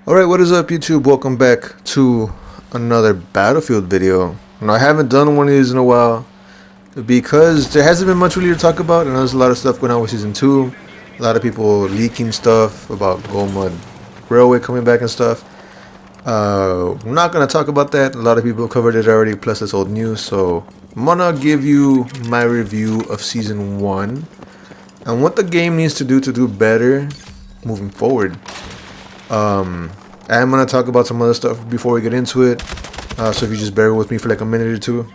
Alright, what is up YouTube? Welcome back to another Battlefield video. Now, I haven't done one of these in a while because there hasn't been much really to talk about, and there's a lot of stuff going on with Season 2. A lot of people leaking stuff about Gold Mud Railway coming back and stuff. I'm not going to talk about that. A lot of people covered it already, plus it's old news. So I'm going to give you my review of Season 1 and what the game needs to do better moving forward. I'm going to talk about some other stuff before we get into it, so if you just bear with me for like a minute or two.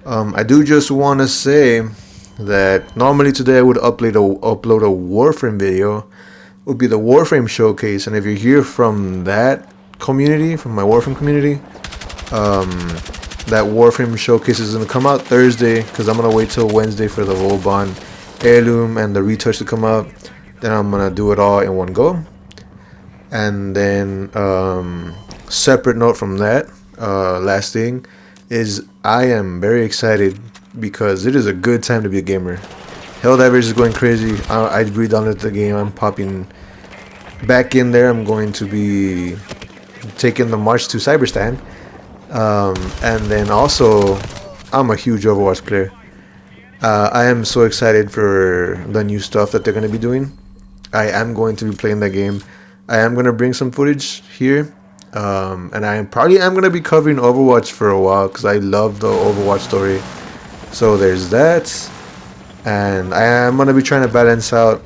I do just want to say that normally today I would upload a Warframe video. It would be the Warframe showcase, and if you're here from that community, from my Warframe community, that Warframe showcase is going to come out Thursday, because I'm going to wait till Wednesday for the Volbon Heirloom and the retouch to come out. Then I'm going to do it all in one go. And then separate note from that, last thing is I am very excited because it is a good time to be a gamer. Helldivers is going crazy. I re-downloaded the game. I'm popping back in there. I'm going to be taking the march to Cyberstan, and then also I'm a huge Overwatch player. I am so excited for the new stuff that they're going to be doing. I am going to be playing that game. I am going to bring some footage here, and I am going to be covering Overwatch for a while because I love the Overwatch story. So there's that, and I am going to be trying to balance out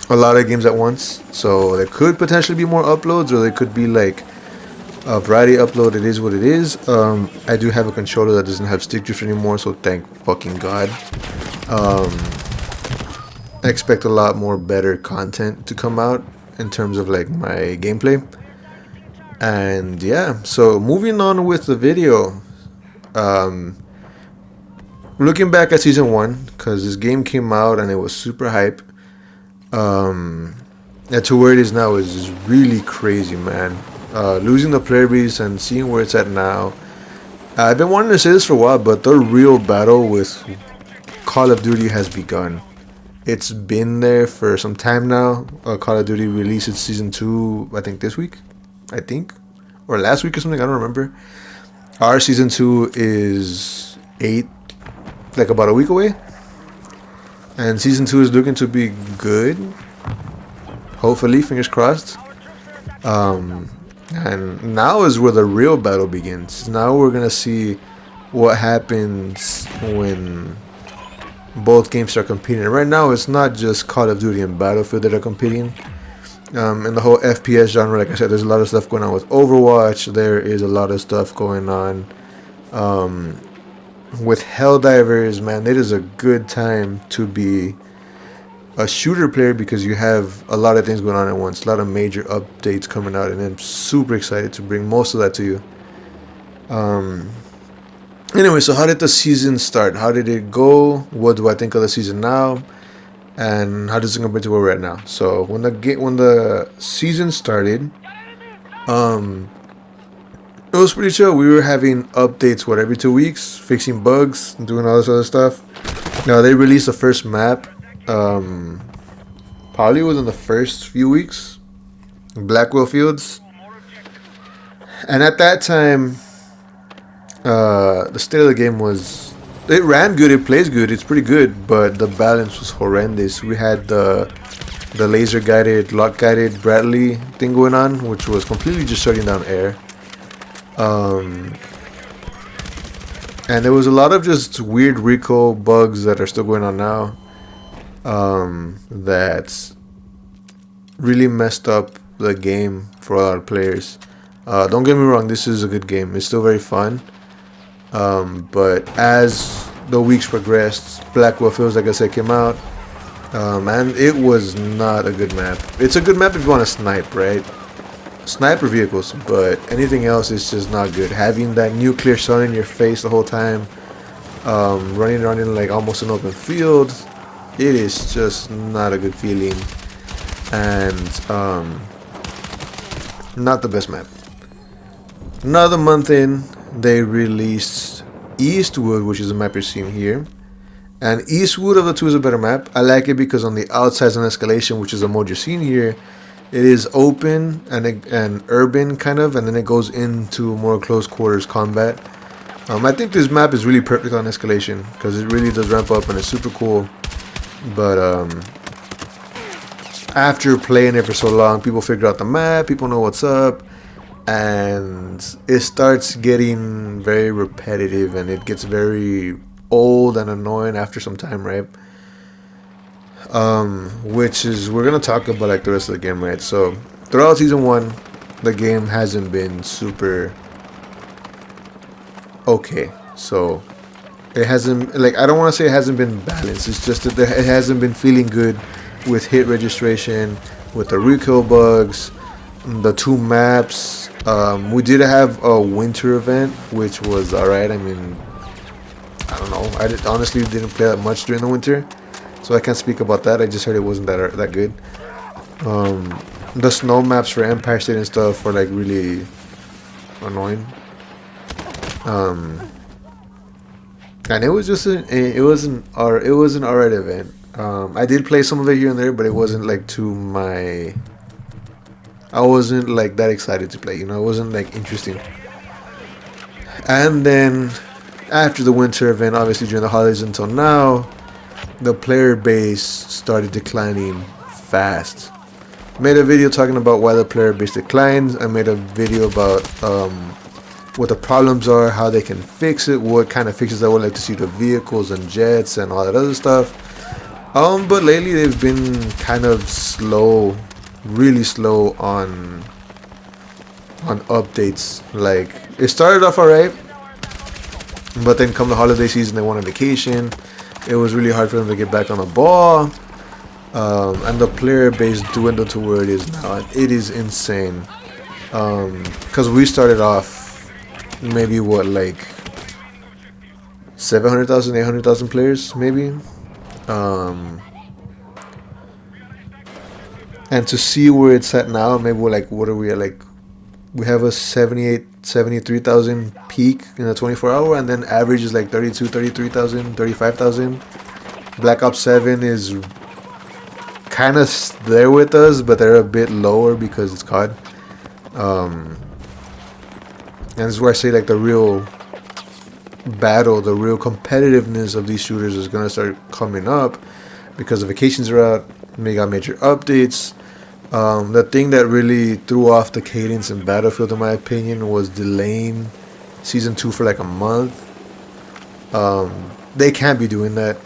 a lot of games at once. So there could potentially be more uploads, or there could be like a variety upload. It is what it is. I do have a controller that doesn't have stick drift anymore, so thank fucking God. I expect a lot more better content to come out in terms of like my gameplay. And yeah, so moving on with the video, looking back at Season 1, because this game came out and it was super hype, and to where it is now is really crazy, man. Losing the player base and seeing where it's at now. I've been wanting to say this for a while, but the real battle with Call of Duty has begun. It's been there for some time now. Call of Duty released its Season 2, I think this week, or last week or something, I don't remember. Our Season 2 is about a week away, and Season 2 is looking to be good, hopefully, fingers crossed. And now is where the real battle begins. Now we're gonna see what happens when both games start competing. Right now it's not just Call of Duty and Battlefield that are competing. In the whole FPS genre, like I said, there's a lot of stuff going on with Overwatch. There is a lot of stuff going on with Helldivers. Man, it is a good time to be a shooter player because you have a lot of things going on at once, a lot of major updates coming out, and I'm super excited to bring most of that to you. Anyway, so how did the season start? How did it go? What do I think of the season now? And how does it compare to where we're at now? So when the season started, it was pretty chill. We were having updates every 2 weeks, fixing bugs, and doing all this other stuff. Now they released the first map, probably within the first few weeks, Blackwell Fields, and at that time, the state of the game was, it ran good, it plays good, it's pretty good, but the balance was horrendous. We had the laser guided, lock guided Bradley thing going on, which was completely just shutting down air. And there was a lot of just weird recall bugs that are still going on now, that really messed up the game for a lot of players. Don't get me wrong, this is a good game, it's still very fun. But as the weeks progressed, Blackwell Fields, like I said, came out, and it was not a good map. It's a good map if you want to snipe, right? Sniper vehicles, but anything else is just not good. Having that nuclear sun in your face the whole time, running around in like almost an open field, it is just not a good feeling, and not the best map. Another month in, they released Eastwood, which is a map you're seeing here. And Eastwood of the two is a better map. I like it because on the outside is an escalation, which is a mode you're seeing here. It is open and urban kind of, and then it goes into more close quarters combat. I think this map is really perfect on escalation because it really does ramp up and it's super cool. But after playing it for so long, people figure out the map, people know what's up, and it starts getting very repetitive and it gets very old and annoying after some time, right? Which is, we're gonna talk about like the rest of the game, right? So throughout season 1, the game hasn't been super okay. So it hasn't, like, I don't want to say it hasn't been balanced. It's just that it hasn't been feeling good with hit registration, with the recoil bugs, the 2 maps. We did have a winter event, which was alright. I mean, I don't know. Honestly didn't play that much during the winter, so I can't speak about that. I just heard it wasn't that good. The snow maps for Empire State and stuff were like really annoying. And it was just it was an alright event. I did play some of it here and there, but it wasn't like I wasn't like that excited to play. You know, it wasn't like interesting. And then after the winter event, obviously during the holidays until now, the player base started declining fast. Made a video talking about why the player base declines. I made a video about what the problems are, how they can fix it, what kind of fixes I would like to see to vehicles and jets and all that other stuff. But lately they've been kind of slow, really slow on updates. Like, it started off alright, but then come the holiday season, they went on vacation. It was really hard for them to get back on the ball. And the player base dwindled to where it is now. And it is insane. Because we started off maybe what, like 700,000, 800,000 players maybe. And to see where it's at now, maybe we're like, what are we at? Like, we have a 73,000 peak in a 24-hour, and then average is like 32, 33,000, 35,000. Black Ops 7 is kind of there with us, but they're a bit lower because it's COD. And this is where I say, like, the real battle, the real competitiveness of these shooters is going to start coming up because the vacations are out. They got major updates. The thing that really threw off the cadence in Battlefield, in my opinion, was delaying Season 2 for like a month. They can't be doing that.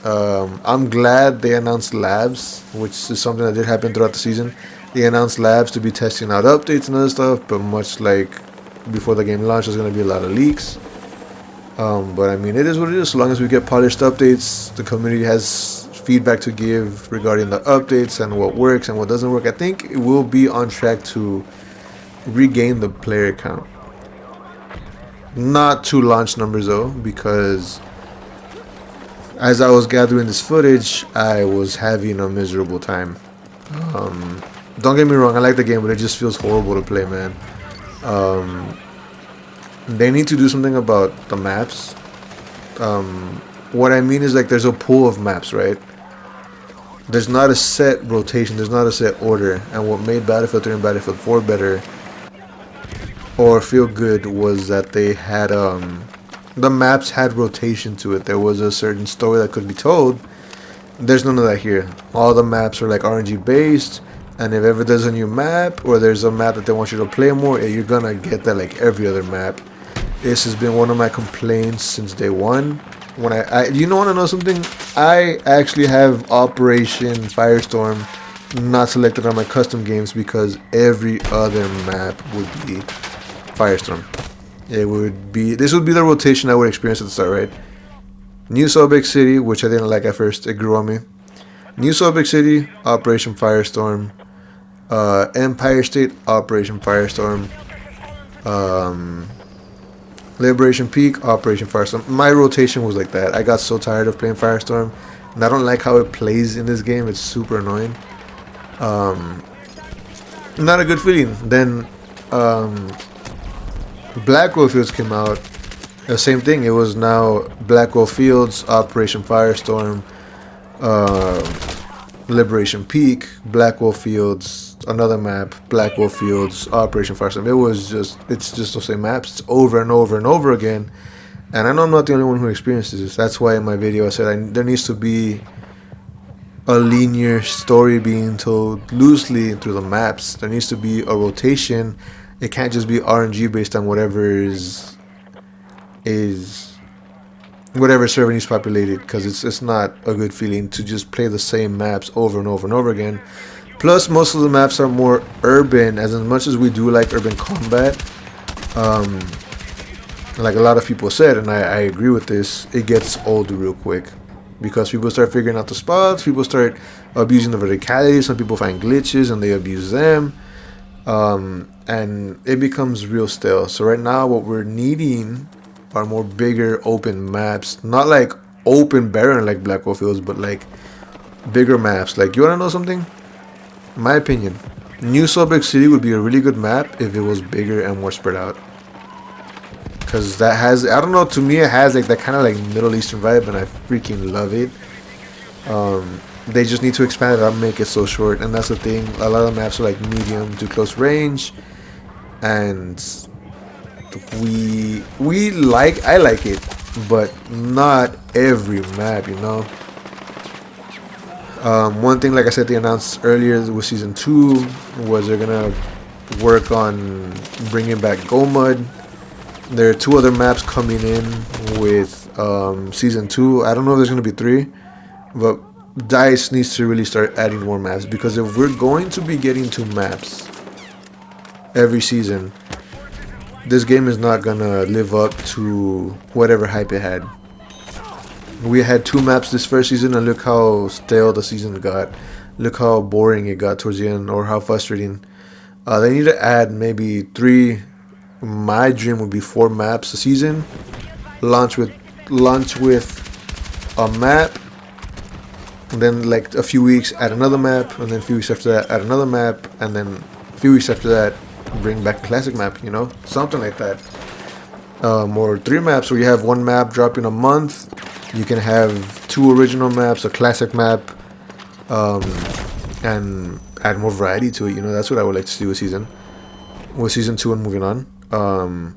I'm glad they announced labs, which is something that did happen throughout the season. They announced labs to be testing out updates and other stuff, but much like before the game launched, there's going to be a lot of leaks. But I mean, it is what it is. So long as we get polished updates, the community has feedback to give regarding the updates and what works and what doesn't work, I think it will be on track to regain the player count. Not to launch numbers though, because as I was gathering this footage, I was having a miserable time. Don't get me wrong, I like the game, but it just feels horrible to play, man. They need to do something about the maps. What I mean is, like, there's a pool of maps, right? There's not a set rotation, there's not a set order. And what made Battlefield 3 and Battlefield 4 better, or feel good, was that they had the maps had rotation to it. There was a certain story that could be told. There's none of that here. All the maps are like RNG based, and if ever there's a new map or there's a map that they want you to play more, you're gonna get that like every other map. This has been one of my complaints since day one. When I you want to know something? I actually have Operation Firestorm not selected on my custom games because every other map would be Firestorm. It would be, this would be the rotation I would experience at the start, right? New Salt Lake City, which I didn't like at first, it grew on me. New Salt Lake City, Operation Firestorm. Empire State, Operation Firestorm. Liberation Peak, Operation Firestorm. My rotation was like that. I got so tired of playing Firestorm, and I don't like how it plays in this game. It's super annoying. Not a good feeling. Then Blackwell Fields came out. The same thing. It was now Blackwell Fields, Operation Firestorm, Liberation Peak, Blackwell Fields, another map, Blackwell Fields, Operation Firestorm. It's just those same maps. It's over and over and over again. And I know I'm not the only one who experiences this. That's why in my video I said there needs to be a linear story being told loosely through the maps. There needs to be a rotation. It can't just be RNG based on whatever server needs populated, because it's not a good feeling to just play the same maps over and over and over again. Plus, most of the maps are more urban. As much as we do like urban combat, like a lot of people said, and I agree with this, it gets old real quick. Because people start figuring out the spots, people start abusing the verticality, some people find glitches and they abuse them. And it becomes real stale. So right now what we're needing are more bigger open maps. Not like open barren like Blackwell Fields, but like bigger maps. Like, you wanna know something? In my opinion, New Salt Lake City would be a really good map if it was bigger and more spread out. Because that has, I don't know, to me it has like that kind of like Middle Eastern vibe, and I freaking love it. They just need to expand it out and make it so short, and that's the thing. A lot of the maps are like medium to close range, and I like it, but not every map, you know. One thing, like I said, they announced earlier with season 2 was they're gonna work on bringing back Go Mud. There are 2 other maps coming in with season 2. I don't know if there's gonna be 3, but DICE needs to really start adding more maps, because if we're going to be getting 2 maps every season, this game is not gonna live up to whatever hype it had. We had 2 maps this first season, and look how stale the season got. Look how boring it got towards the end, or how frustrating. They need to add maybe 3. My dream would be 4 maps a season. Launch with a map, and then like a few weeks add another map, and then a few weeks after that add another map, and then a few weeks after that bring back a classic map, you know, something like that. Or 3 maps where you have 1 map dropping a month. You can have 2 original maps, a classic map, and add more variety to it. You know, that's what I would like to see with season 2 and moving on.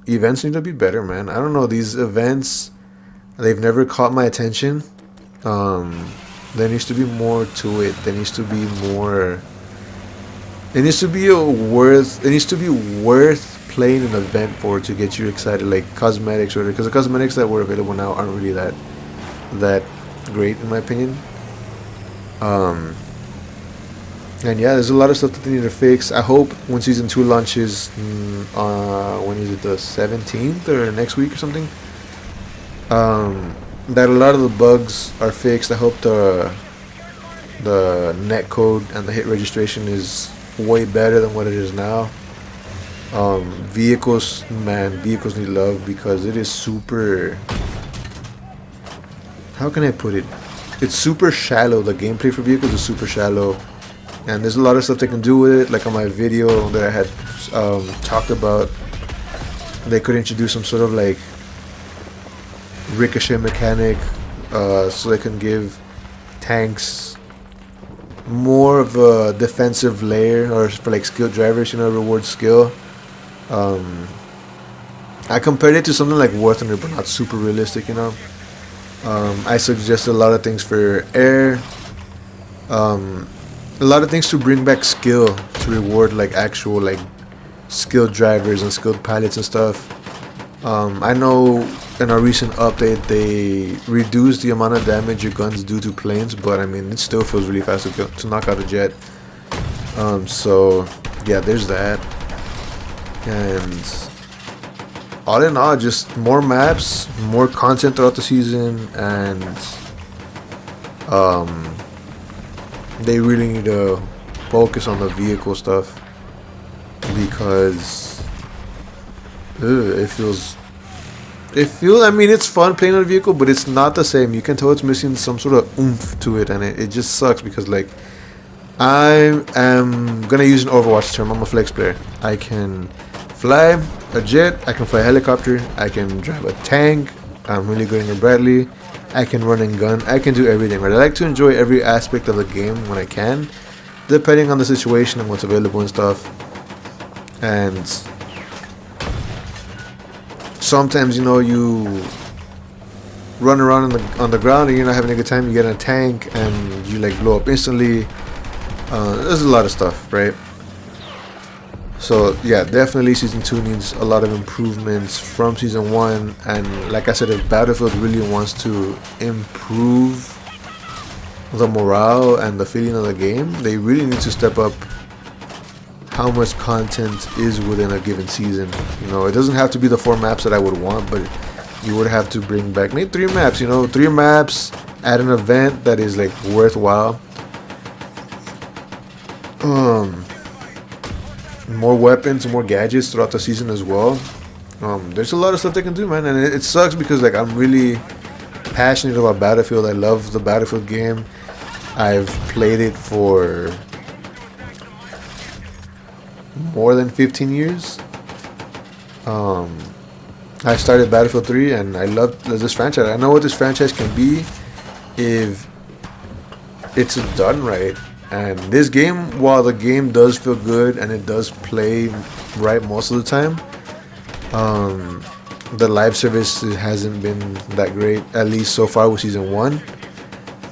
Events need to be better, man. I don't know, these events, they've never caught my attention. There needs to be more to it. There needs to be more. It needs to be worth playing an event for to get you excited, like cosmetics, or because the cosmetics that were available now aren't really that great in my opinion. And yeah, there's a lot of stuff that they need to fix. I hope when season 2 launches, when is it, the 17th or next week or something, that a lot of the bugs are fixed. I hope the net code and the hit registration is way better than what it is now. Vehicles need love, because it is super, how can I put it, it's super shallow. The gameplay for vehicles is super shallow, and there's a lot of stuff they can do with it. Like on my video that I had talked about, they could introduce some sort of like ricochet mechanic, so they can give tanks more of a defensive layer, or for like skilled drivers, you know, reward skill. I compared it to something like War Thunder, but not super realistic, you know. I suggested a lot of things for air, a lot of things to bring back skill, to reward like actual like skilled drivers and skilled pilots and stuff. I know in a recent update they reduced the amount of damage your guns do to planes, but I mean, it still feels really fast to knock out a jet. So yeah, there's that. And all in all, just more maps, more content throughout the season, and they really need to focus on the vehicle stuff, because it feels, I mean, it's fun playing on a vehicle, but it's not the same. You can tell it's missing some sort of oomph to it, and it just sucks, because like, I am gonna use an Overwatch term, I'm a flex player. I can fly a jet, I can fly a helicopter, I can drive a tank, I'm really good in a Bradley, I can run and gun, I can do everything, right? I like to enjoy every aspect of the game when I can, depending on the situation and what's available and stuff. And sometimes, you know, you run around on the ground and you're not having a good time. You get in a tank and you like blow up instantly. There's a lot of stuff, right? So yeah, definitely season 2 needs a lot of improvements from season 1. And like I said, if Battlefield really wants to improve the morale and the feeling of the game, they really need to step up how much content is within a given season. You know, it doesn't have to be the 4 maps that I would want, but you would have to bring back maybe 3 maps. You know, 3 maps at an event that is like worthwhile. More weapons, more gadgets throughout the season as well. There's a lot of stuff they can do, man, and it sucks because like I'm really passionate about Battlefield. I love the Battlefield game. I've played it for more than 15 years. I started Battlefield 3 and I love this franchise. I know what this franchise can be if it's done right. And this game, while the game does feel good and it does play right most of the time, the live service hasn't been that great, at least so far with season 1.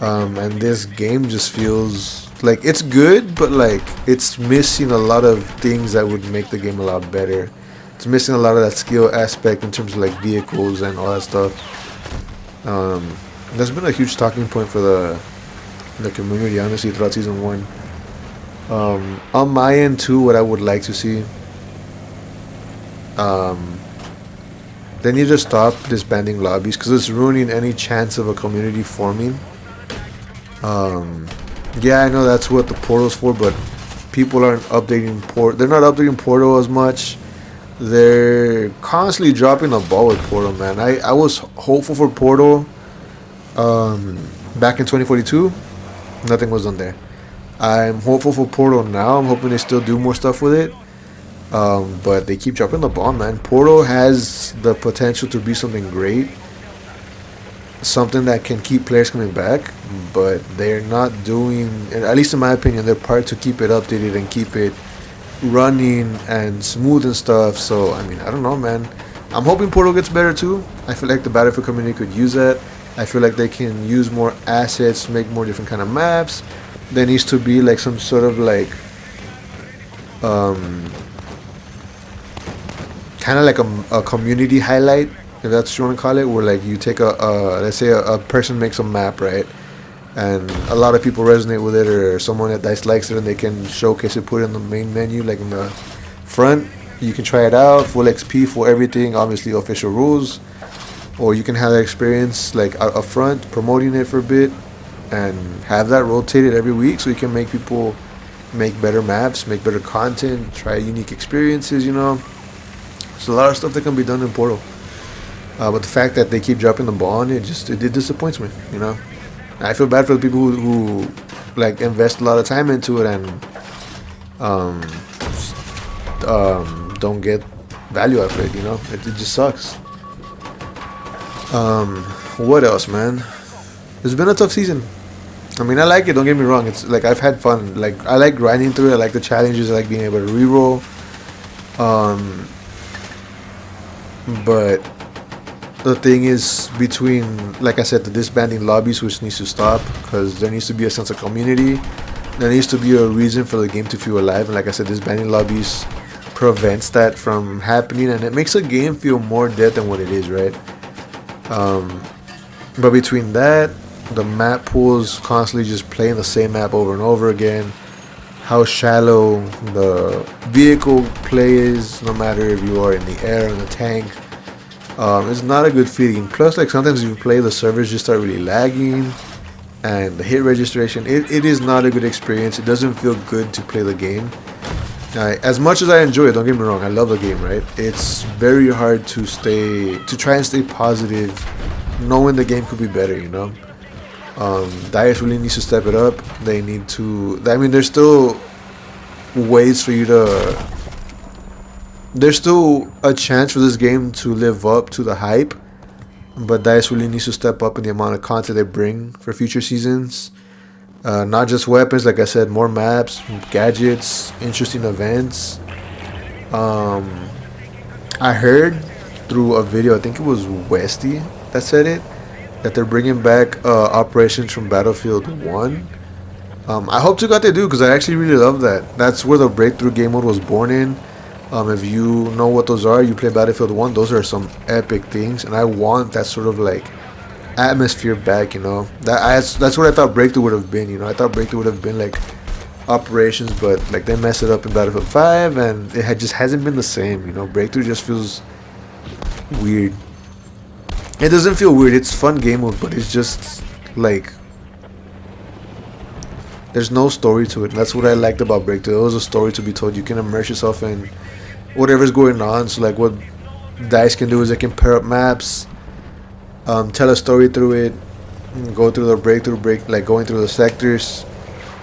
And this game just feels like it's good, but like it's missing a lot of things that would make the game a lot better. It's missing a lot of that skill aspect in terms of like vehicles and all that stuff. That's been a huge talking point for the community, honestly, throughout season 1. On my end too, what I would like to see, they need to stop disbanding lobbies because it's ruining any chance of a community forming. Yeah, I know that's what the portal's for, but people aren't updating they're not updating portal as much. They're constantly dropping the ball with portal, man. I was hopeful for portal back in 2042. Nothing was done there. I'm hopeful for Portal now. I'm hoping they still do more stuff with it. But they keep dropping the ball, man. Portal has the potential to be something great. Something that can keep players coming back. But they're not doing, at least in my opinion, their part to keep it updated and keep it running and smooth and stuff. So, I mean, I don't know, man. I'm hoping Portal gets better too. I feel like the Battlefield community could use that. I feel like they can use more assets, make more different kind of maps. There needs to be like some sort of like kind of like a community highlight, if that's what you want to call it, where like you take let's say a person makes a map, right, and a lot of people resonate with it, or someone that dislikes it and they can showcase it, put it in the main menu, like in the front. You can try it out, full XP for everything, obviously official rules. Or you can have that experience like up front, promoting it for a bit, and have that rotated every week so you can make people make better maps, make better content, try unique experiences, you know. There's a lot of stuff that can be done in Portal. But the fact that they keep dropping the ball on it, it disappoints me, you know. I feel bad for the people who like invest a lot of time into it and don't get value out of it, you know. It just sucks. What else, man? It's been a tough season. I mean, I like it, don't get me wrong. It's like I've had fun. Like I like grinding through it. I like the challenges. I like being able to reroll. But the thing is, between, like I said, the disbanding lobbies, which needs to stop because there needs to be a sense of community. There needs to be a reason for the game to feel alive. And like I said, disbanding lobbies prevents that from happening, and it makes a game feel more dead than what it is, right? But between that, the map pools constantly just playing the same map over and over again, how shallow the vehicle play is, no matter if you are in the air or in the tank, it's not a good feeling. Plus, like sometimes if you play, the servers just start really lagging, and the hit registration, it is not a good experience. It doesn't feel good to play the game. As much as I enjoy it, don't get me wrong, I love the game, right? It's very hard to try and stay positive, knowing the game could be better, you know? DICE really needs to step it up. They need to, I mean, there's still ways for you to, there's still a chance for this game to live up to the hype, but DICE really needs to step up in the amount of content they bring for future seasons. Not just weapons, like I said, more maps, gadgets, interesting events. Um, I heard through a video, I think it was Westy that said it, that they're bringing back operations from Battlefield 1. I hope to God they do, because I actually really love that. That's where the breakthrough game mode was born in. If you know what those are, you play Battlefield 1, those are some epic things, and I want that sort of like atmosphere back, you know. That's what I thought breakthrough would have been, you know. I thought breakthrough would have been like operations, but like they messed it up in Battlefield 5, and just hasn't been the same, you know. Breakthrough just feels weird. It doesn't feel weird, it's fun game mode, but it's just like there's no story to it. And that's what I liked about Breakthrough. There was a story to be told. You can immerse yourself in whatever's going on. So like what DICE can do is they can pair up maps, tell a story through it, go through the like going through the sectors.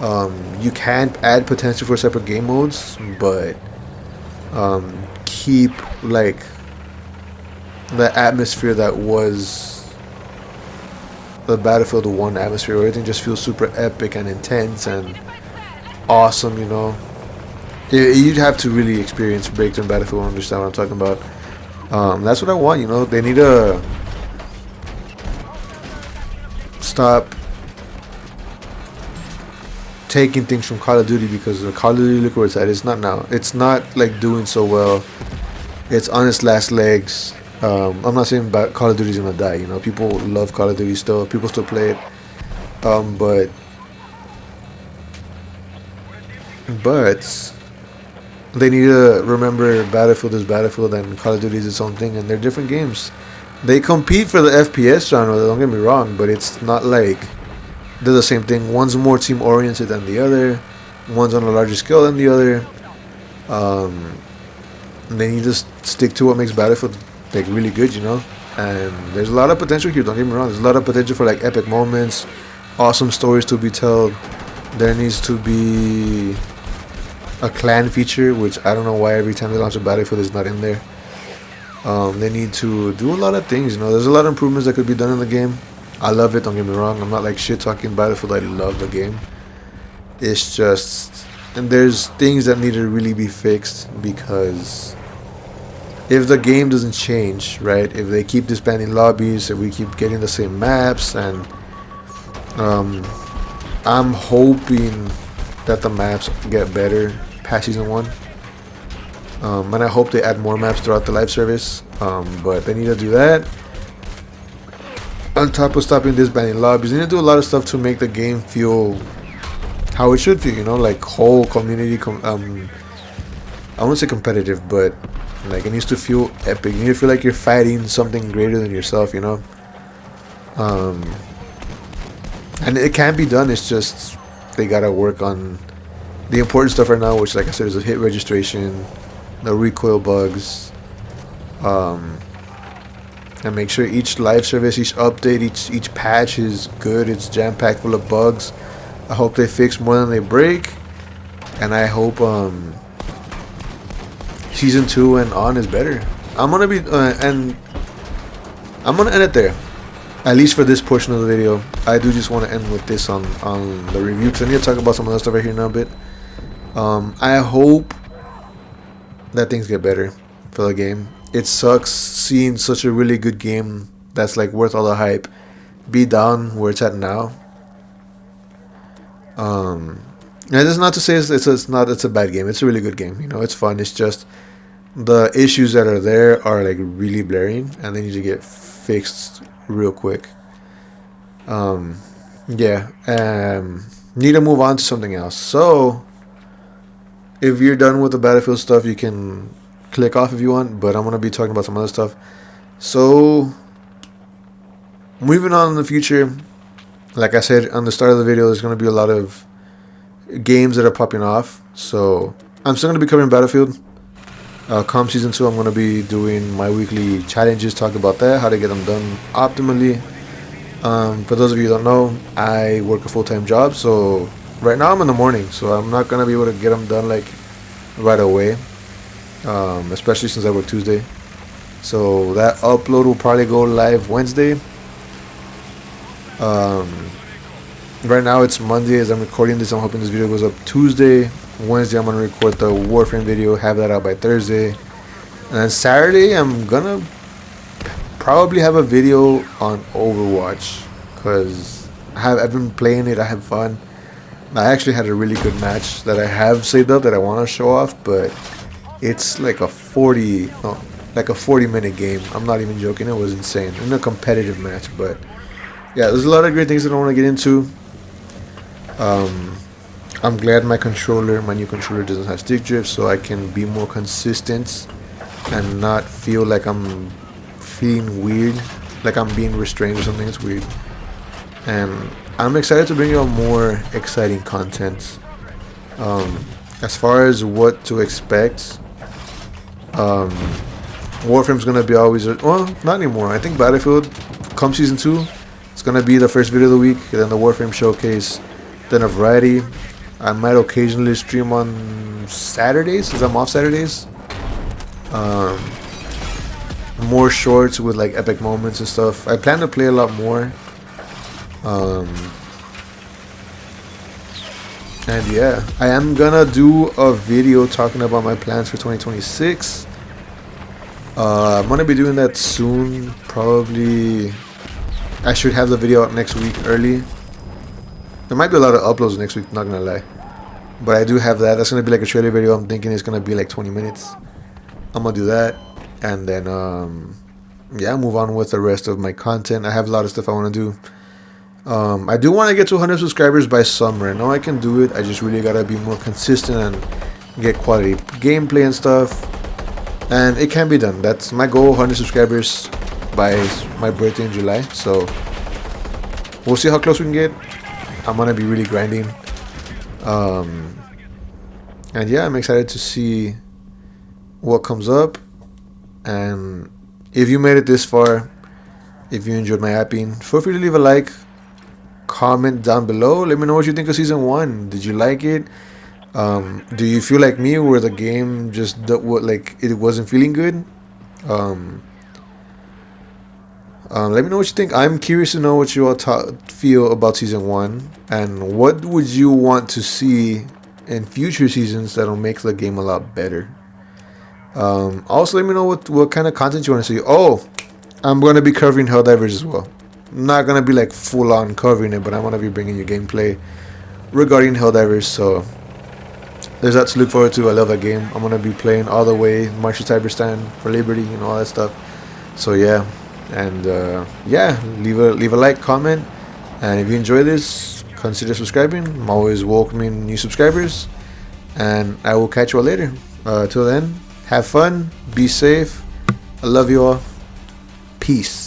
You can add potential for separate game modes, but keep like the atmosphere that was the Battlefield 1 atmosphere, where everything just feels super epic and intense and awesome, you know. You'd have to really experience Breakthrough and Battlefield to understand what I'm talking about. That's what I want, you know. They need to stop taking things from Call of Duty, because the Call of Duty, look where it's at. It's not now. It's not like doing so well. It's on its last legs. I'm not saying Call of Duty is gonna die. You know, people love Call of Duty still. People still play it. But they need to remember Battlefield is Battlefield and Call of Duty is its own thing, and they're different games. They compete for the FPS genre. Don't get me wrong, but it's not like they're the same thing. One's more team oriented than the other. One's on a larger scale than the other. They need to stick to what makes Battlefield like really good, you know. And there's a lot of potential here. Don't get me wrong. There's a lot of potential for like epic moments, awesome stories to be told. There needs to be a clan feature, which I don't know why every time they launch a Battlefield it's not in there. They need to do a lot of things, you know. There's a lot of improvements that could be done in the game. I love it, don't get me wrong. I'm not like shit talking Battlefield. I love the game. It's just, and there's things that need to really be fixed, because if the game doesn't change, right, if they keep disbanding lobbies, if we keep getting the same maps, and I'm hoping that the maps get better past season 1, and I hope they add more maps throughout the live service, but they need to do that. On top of stopping disbanding lobbies, they need to do a lot of stuff to make the game feel how it should feel, you know, like whole community, I won't say competitive, but like it needs to feel epic. You need to feel like you're fighting something greater than yourself, you know. And it can be done. It's just they gotta work on the important stuff right now, which, like I said, is the hit registration, the recoil bugs, and make sure each live service, each update, each patch is good. It's jam packed full of bugs. I hope they fix more than they break, and I hope season 2 and on is better. I'm gonna end it there, at least for this portion of the video. I do just want to end with this on the review, because I need to talk about some other stuff right here in a bit. I hope that things get better for the game. It sucks seeing such a really good game that's like worth all the hype be down where it's at now. And it's not to say it's a bad game. It's a really good game. You know, it's fun. It's just the issues that are there are like really blaring, and they need to get fixed real quick. Need to move on to something else. So if you're done with the Battlefield stuff, you can click off if you want, but I'm gonna be talking about some other stuff. So moving on in the future, like I said on the start of the video, there's gonna be a lot of games that are popping off. So I'm still gonna be covering Battlefield. Come season 2, I'm gonna be doing my weekly challenges, talk about that, how to get them done optimally. For those of you who don't know, I work a full-time job, so right now I'm in the morning, so I'm not gonna be able to get them done like right away, especially since I work Tuesday. So that upload will probably go live Wednesday. right now it's Monday as I'm recording this. I'm hoping this video goes up Tuesday. Wednesday I'm gonna record the Warframe video, have that out by Thursday, and then Saturday I'm gonna probably have a video on Overwatch because I've been playing it. I have fun. I actually had a really good match that I have saved up that I want to show off, but it's like a 40-minute game. I'm not even joking. It was insane in a competitive match, but yeah, there's a lot of great things that I want to get into. I'm glad my new controller doesn't have stick drift, so I can be more consistent and not feel like I'm feeling weird, like I'm being restrained or something. It's weird. And I'm excited to bring you more exciting content. As far as what to expect, Warframe's gonna be always, well, not anymore. I think Battlefield, come season 2, it's gonna be the first video of the week, then the Warframe showcase, then a variety. I might occasionally stream on Saturdays, because I'm off Saturdays. More shorts with like epic moments and stuff. I plan to play a lot more. And yeah, I am gonna do a video talking about my plans for 2026. I'm gonna be doing that soon. Probably I should have the video out next week early. There might be a lot of uploads next week, not gonna lie, but I do have that. That's gonna be like a trailer video. I'm thinking it's gonna be like 20 minutes. I'm gonna do that, and then yeah, move on with the rest of my content. I have a lot of stuff I want to do. I do want to get to 100 subscribers by summer. I know I can do it. I just really gotta be more consistent and get quality gameplay and stuff, and it can be done. That's my goal, 100 subscribers by my birthday in July. So we'll see how close we can get. I'm gonna be really grinding, and yeah, I'm excited to see what comes up. And if you made it this far, if you enjoyed my apping, feel free to leave a like, comment down below. Let me know what you think of season 1. Did you like it? Do you feel like me, where the game just like it wasn't feeling good? Let me know what you think. I'm curious to know what you all feel about season 1, and what would you want to see in future seasons that'll make the game a lot better. Also, let me know what kind of content you want to see. Oh, I'm going to be covering Helldivers as well. Not going to be like full on covering it, but I'm going to be bringing you gameplay regarding Helldivers. So there's that to look forward to. I love that game. I'm going to be playing all the way, March to Cyberstan for Liberty and all that stuff. So yeah, and yeah, leave a like, comment, and if you enjoy this, consider subscribing. I'm always welcoming new subscribers, and I will catch you all later. Till then, have fun, be safe. I love you all. Peace.